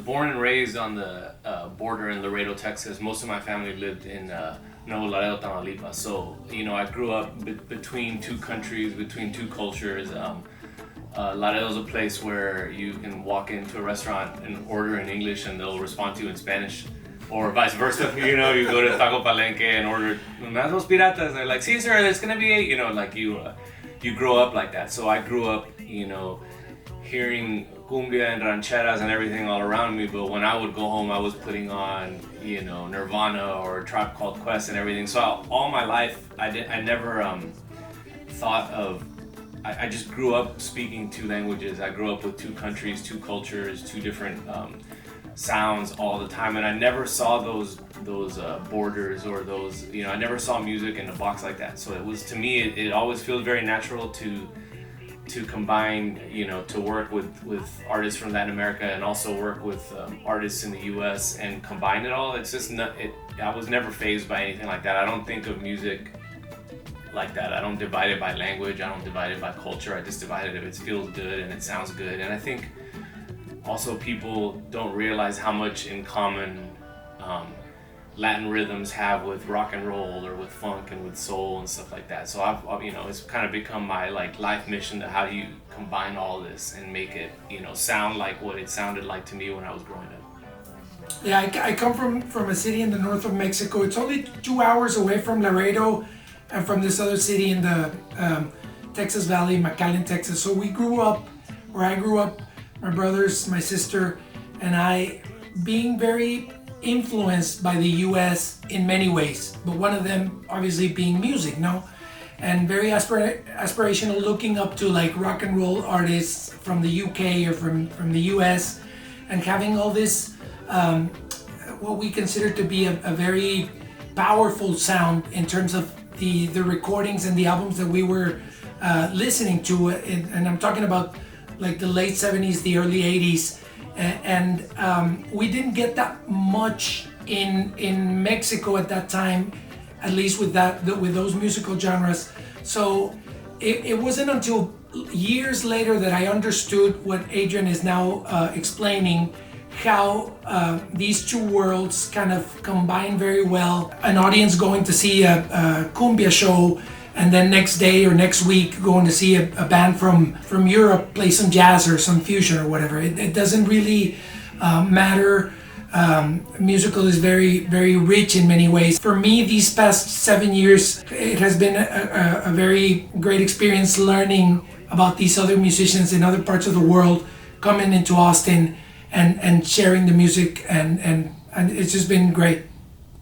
born and raised on the border in Laredo, Texas. Most of my family lived in Nuevo Laredo, Tamaulipas. So, I grew up between two countries, between two cultures. Laredo's a place where you can walk into a restaurant and order in English and they'll respond to you in Spanish, or vice versa. You go to Taco Palenque and order "Unas dos piratas," and they're like, "Sí, sir, it's gonna be 8." You grow up like that. So I grew up, hearing cumbia and rancheras and everything all around me. But when I would go home, I was putting on, Nirvana or Tribe Called Quest and everything. So all my life, I never thought of. I just grew up speaking two languages. I grew up with two countries, two cultures, two different sounds all the time, and I never saw those borders or those. I never saw music in a box like that. So it was, to me, it always feels very natural to combine, to work with artists from Latin America and also work with artists in the U.S. and combine it all. It's just not. I was never fazed by anything like that. I don't think of music like that. I don't divide it by language. I don't divide it by culture. I just divide it if it feels good and it sounds good. And I think also people don't realize how much in common Latin rhythms have with rock and roll or with funk and with soul and stuff like that. So I've it's kind of become my life mission to how do you combine all this and make it sound like what it sounded like to me when I was growing up. Yeah, I come from a city in the north of Mexico. It's only 2 hours away from Laredo and from this other city in the Texas Valley, McAllen, Texas. So I grew up, my brothers, my sister, and I, being very influenced by the US in many ways, but one of them obviously being music, and very aspirational, looking up to rock and roll artists from the UK or from the US, and having all this, what we consider to be a very powerful sound in terms of the recordings and the albums that we were listening to, and I'm talking about the late 70s, the early 80s, and we didn't get that much in Mexico at that time, at least with those musical genres. So it wasn't until years later that I understood what Adrian is now explaining, how these two worlds kind of combine very well. An audience going to see a cumbia show, and then next day or next week going to see a band from Europe play some jazz or some fusion or whatever. It doesn't really matter. Musical is very, very rich in many ways. For me, these past 7 years, it has been a very great experience learning about these other musicians in other parts of the world, coming into Austin and sharing the music, and it's just been great.